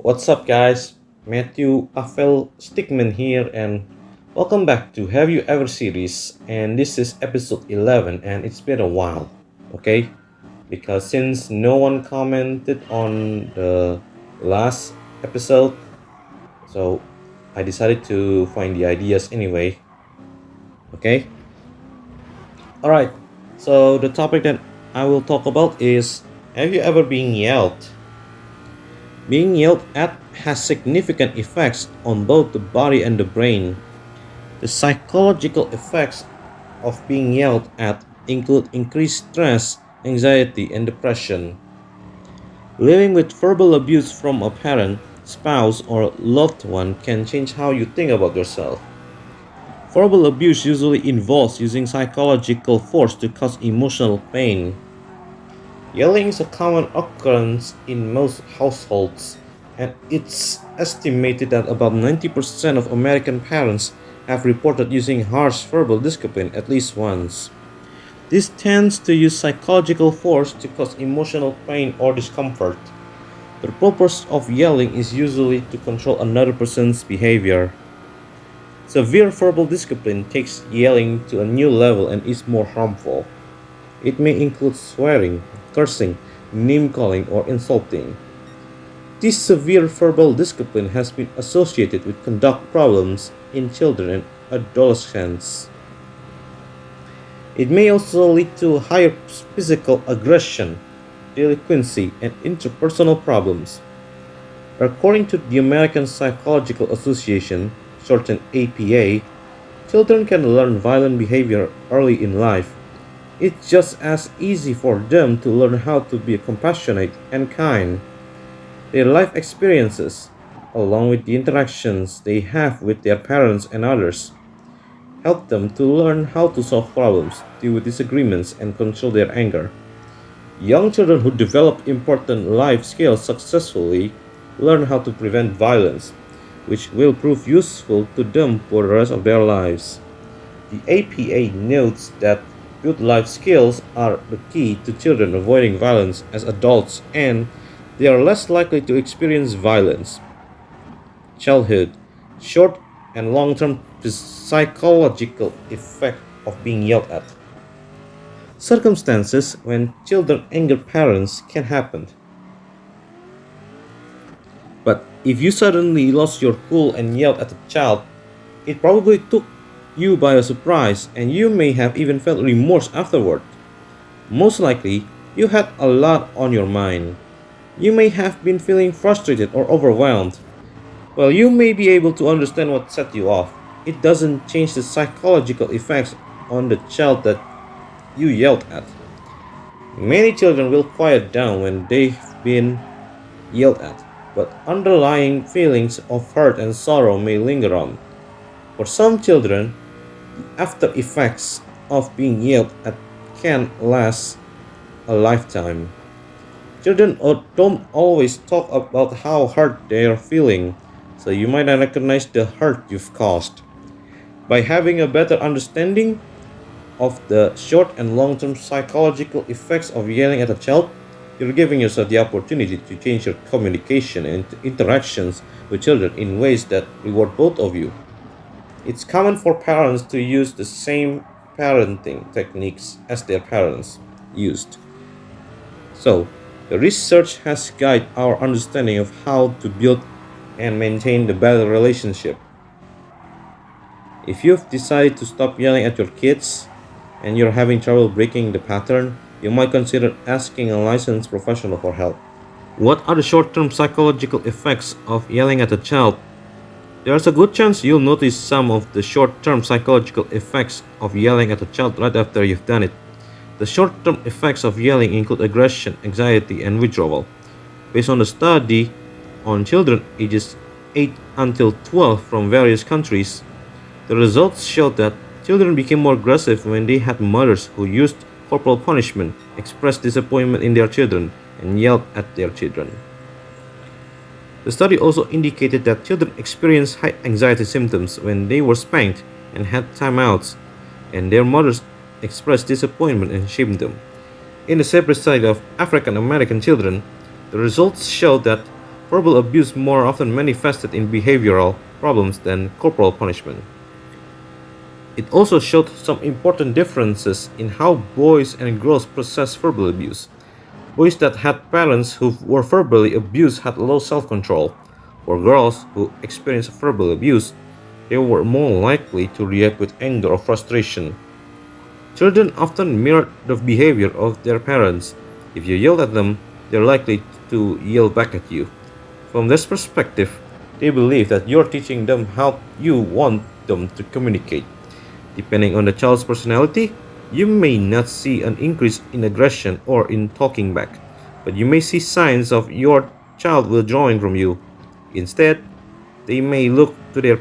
What's up, guys? Matthew Affel Stickman here, and welcome back to Have You Ever series. And this is episode 11, and it's been a while, okay? Because since no one commented on the last episode, so I decided to find the ideas anyway, okay? Alright, so the topic that I will talk about is, have you ever been yelled? Being yelled at has significant effects on both the body and the brain. The psychological effects of being yelled at include increased stress, anxiety, and depression. Living with verbal abuse from a parent, spouse, or loved one can change how you think about yourself. Verbal abuse usually involves using psychological force to cause emotional pain. Yelling is a common occurrence in most households, and it's estimated that about 90% of American parents have reported using harsh verbal discipline at least once. This tends to use psychological force to cause emotional pain or discomfort. The purpose of yelling is usually to control another person's behavior. Severe verbal discipline takes yelling to a new level and is more harmful. It may include swearing, cursing, name-calling, or insulting. This severe verbal discipline has been associated with conduct problems in children and adolescents. It may also lead to higher physical aggression, delinquency, and interpersonal problems. According to the American Psychological Association, shortened APA, children can learn violent behavior early in life. It's just as easy for them to learn how to be compassionate and kind. Their life experiences, along with the interactions they have with their parents and others, help them to learn how to solve problems, deal with disagreements, and control their anger. Young children who develop important life skills successfully learn how to prevent violence, which will prove useful to them for the rest of their lives. The APA notes that good life skills are the key to children avoiding violence as adults, and they are less likely to experience violence. Childhood, short and long-term psychological effect of being yelled at. Circumstances when children anger parents can happen. But if you suddenly lost your cool and yelled at a child, it probably took you by a surprise, and you may have even felt remorse afterward. Most likely, you had a lot on your mind. You may have been feeling frustrated or overwhelmed. Well, you may be able to understand what set you off. It doesn't change the psychological effects on the child that you yelled at. Many children will quiet down when they've been yelled at, but underlying feelings of hurt and sorrow may linger on. For some children, the after effects of being yelled at can last a lifetime. Children don't always talk about how hurt they are feeling, so you might not recognize the hurt you've caused. By having a better understanding of the short and long-term psychological effects of yelling at a child, you're giving yourself the opportunity to change your communication and interactions with children in ways that reward both of you. It's common for parents to use the same parenting techniques as their parents used. So, the research has guided our understanding of how to build and maintain the better relationship. If you've decided to stop yelling at your kids and you're having trouble breaking the pattern, you might consider asking a licensed professional for help. What are the short-term psychological effects of yelling at a child? There's a good chance you'll notice some of the short-term psychological effects of yelling at a child right after you've done it. The short-term effects of yelling include aggression, anxiety, and withdrawal. Based on a study on children ages 8 until 12 from various countries, the results showed that children became more aggressive when they had mothers who used corporal punishment, expressed disappointment in their children, and yelled at their children. The study also indicated that children experienced high anxiety symptoms when they were spanked and had timeouts, and their mothers expressed disappointment and shamed them. In a separate study of African American children, the results showed that Verbal abuse more often manifested in behavioral problems than corporal punishment. It also showed some important differences in how boys and girls process verbal abuse. Boys that had parents who were verbally abused had low self control. For girls who experienced verbal abuse, they were more likely to react with anger or frustration. Children often mirror the behavior of their parents. If you yell at them, they're likely to yell back at you. From this perspective, they believe that you're teaching them how you want them to communicate. Depending on the child's personality, you may not see an increase in aggression or in talking back, but you may see signs of your child withdrawing from you. Instead, they may look to their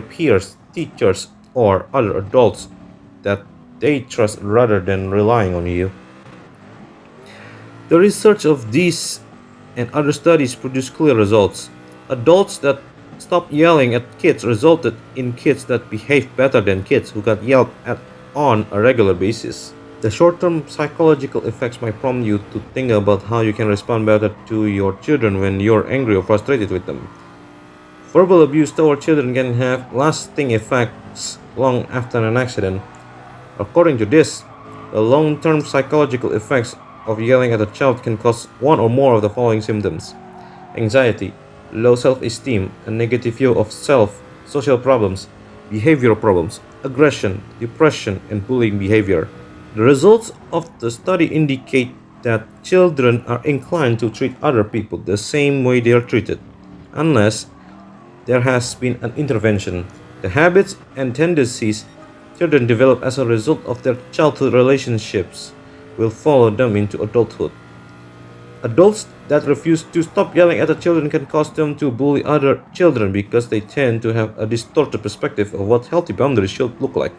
peers, teachers, or other adults that they trust rather than relying on you. The research of these and other studies produced clear results. Adults that stopped yelling at kids resulted in kids that behaved better than kids who got yelled at on a regular basis. The short-term psychological effects might prompt you to think about how you can respond better to your children when you're angry or frustrated with them. Verbal abuse toward children can have lasting effects long after an accident. According to this, the long-term psychological effects of yelling at a child can cause one or more of the following symptoms: anxiety, low self-esteem, a negative view of self, social problems, behavioral problems, aggression, depression, and bullying behavior. The results of the study indicate that children are inclined to treat other people the same way they are treated, unless there has been an intervention. The habits and tendencies children develop as a result of their childhood relationships will follow them into adulthood. Adults that refuse to stop yelling at the children can cause them to bully other children because they tend to have a distorted perspective of what healthy boundaries should look like.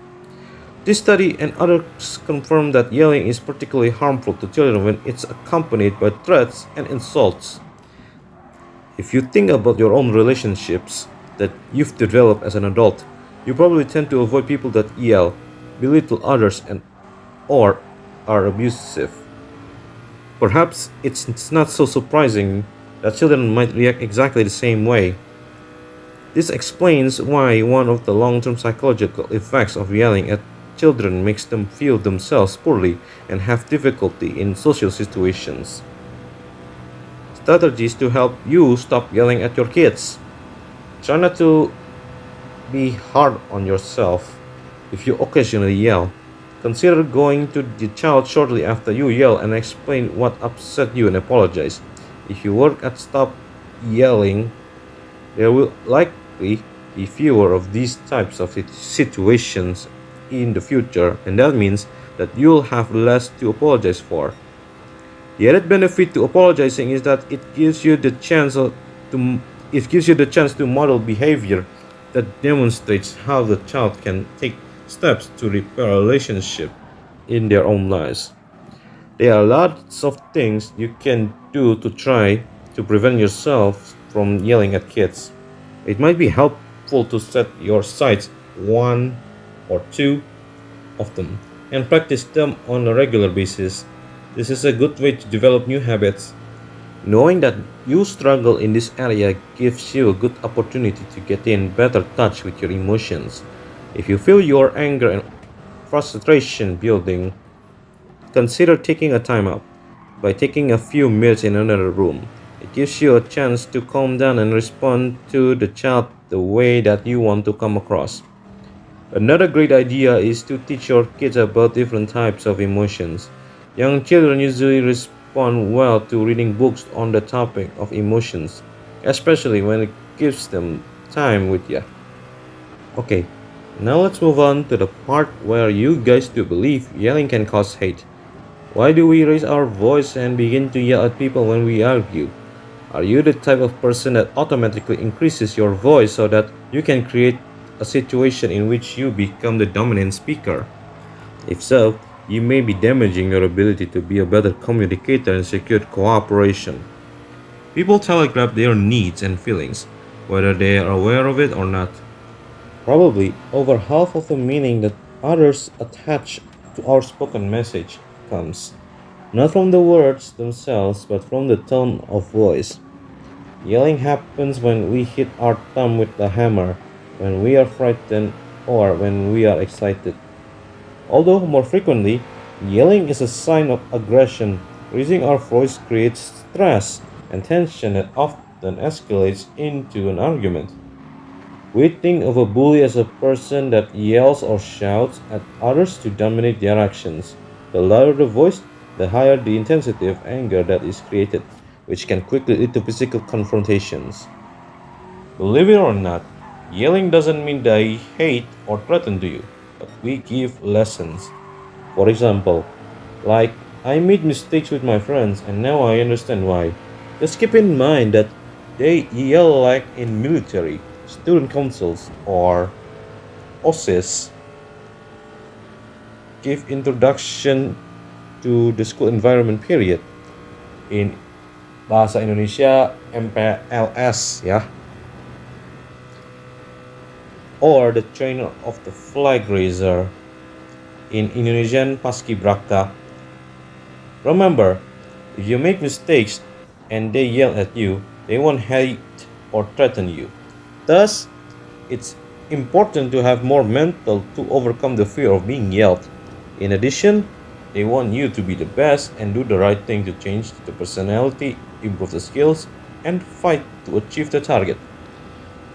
This study and others confirm that yelling is particularly harmful to children when it's accompanied by threats and insults. If you think about your own relationships that you've developed as an adult, you probably tend to avoid people that yell, belittle others, and or are abusive. Perhaps it's not so surprising that children might react exactly the same way. This explains why one of the long-term psychological effects of yelling at children makes them feel themselves poorly and have difficulty in social situations. Strategies to help you stop yelling at your kids. Try not to be hard on yourself if you occasionally yell. Consider going to the child shortly after you yell and explain what upset you and apologize. If you work at stop yelling, there will likely be fewer of these types of situations in the future, and that means that you'll have less to apologize for. The added benefit to apologizing is that it gives you the chance to model behavior that demonstrates how the child can take steps to repair a relationship in their own lives. There are lots of things you can do to try to prevent yourself from yelling at kids. It might be helpful to set your sights one or two of them and practice them on a regular basis. This is a good way to develop new habits. Knowing that you struggle in this area gives you a good opportunity to get in better touch with your emotions. If you feel your anger and frustration building, consider taking a time out. By taking a few minutes in another room, it gives you a chance to calm down and respond to the child the way that you want to come across. Another great idea is to teach your kids about different types of emotions. Young children usually respond well to reading books on the topic of emotions, especially when it gives them time with you. Okay, now let's move on to the part where you guys do believe yelling can cause hate. Why do we raise our voice and begin to yell at people when we argue? Are you the type of person that automatically increases your voice so that you can create a situation in which you become the dominant speaker? If so, you may be damaging your ability to be a better communicator and secure cooperation. People telegraph their needs and feelings, whether they are aware of it or not. Probably over half of the meaning that others attach to our spoken message comes not from the words themselves, but from the tone of voice. Yelling happens when we hit our thumb with the hammer, when we are frightened, or when we are excited. Although more frequently, yelling is a sign of aggression. Raising our voice creates stress and tension that often escalates into an argument. We think of a bully as a person that yells or shouts at others to dominate their actions. The louder the voice, the higher the intensity of anger that is created, which can quickly lead to physical confrontations. Believe it or not, yelling doesn't mean they hate or threaten to you, but we give lessons. For example, like, I made mistakes with my friends and now I understand why. Just keep in mind that they yell like in military, student councils, or OSIS. Give introduction to the school environment period. In bahasa Indonesia MPLS ya. Or the trainer of the flag raiser. In Indonesian Paskibraka. Remember, if you make mistakes and they yell at you, they won't hate or threaten you. Thus, it's important to have more mental to overcome the fear of being yelled. In addition, they want you to be the best and do the right thing to change the personality, improve the skills, and fight to achieve the target.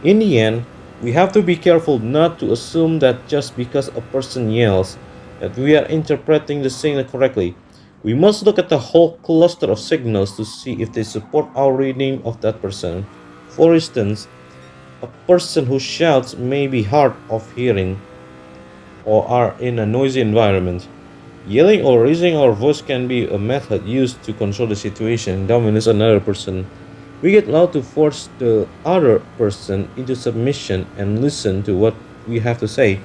In the end, we have to be careful not to assume that just because a person yells, that we are interpreting the signal correctly. We must look at the whole cluster of signals to see if they support our reading of that person. For instance, a person who shouts may be hard of hearing or are in a noisy environment. Yelling or raising our voice can be a method used to control the situation and dominate another person. We get loud to force the other person into submission and listen to what we have to say.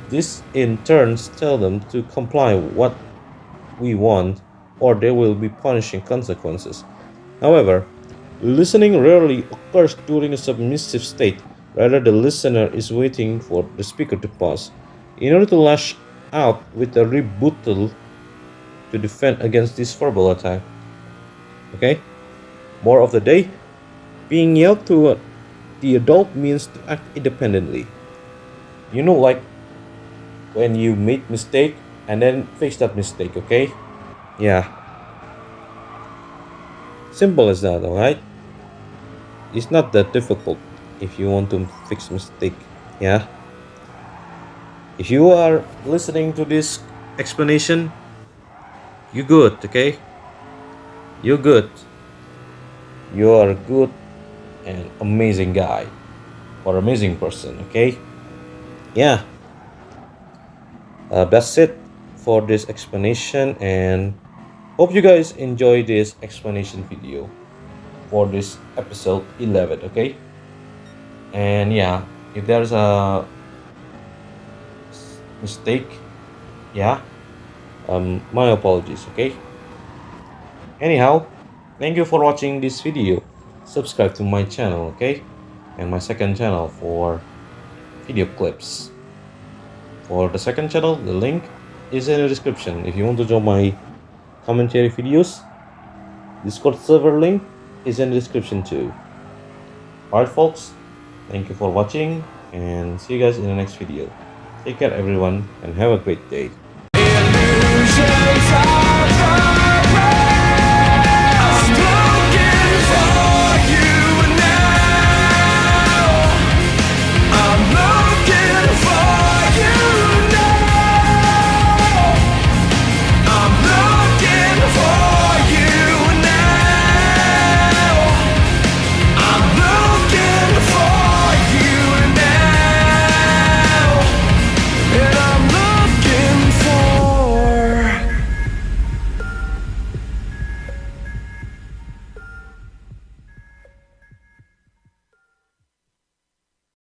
This in turn tells them to comply what we want or there will be punishing consequences. However, listening rarely occurs during a submissive state. Rather, the listener is waiting for the speaker to pause in order to lash out with a rebuttal to defend against this verbal attack. Okay? More of the day, being yelled to the adult means to act independently. You know, like when you made mistake and then fix that mistake, okay? Yeah. Simple as that, alright? It's not that difficult if you want to fix mistake. Yeah. If you are listening to this explanation, you good, okay? You're good. You are a good and amazing guy or amazing person, okay? Yeah. That's it for this explanation, and hope you guys enjoy this explanation video for this episode 11, okay? And yeah, if there's a mistake, yeah, my apologies, okay? Anyhow, thank you for watching this video. Subscribe to my channel, okay? And my second channel for video clips. For the second channel, the link is in the description. If you want to join my commentary videos, Discord server link is in the description too. Alright folks, thank you for watching and see you guys in the next video. Take care everyone and have a great day.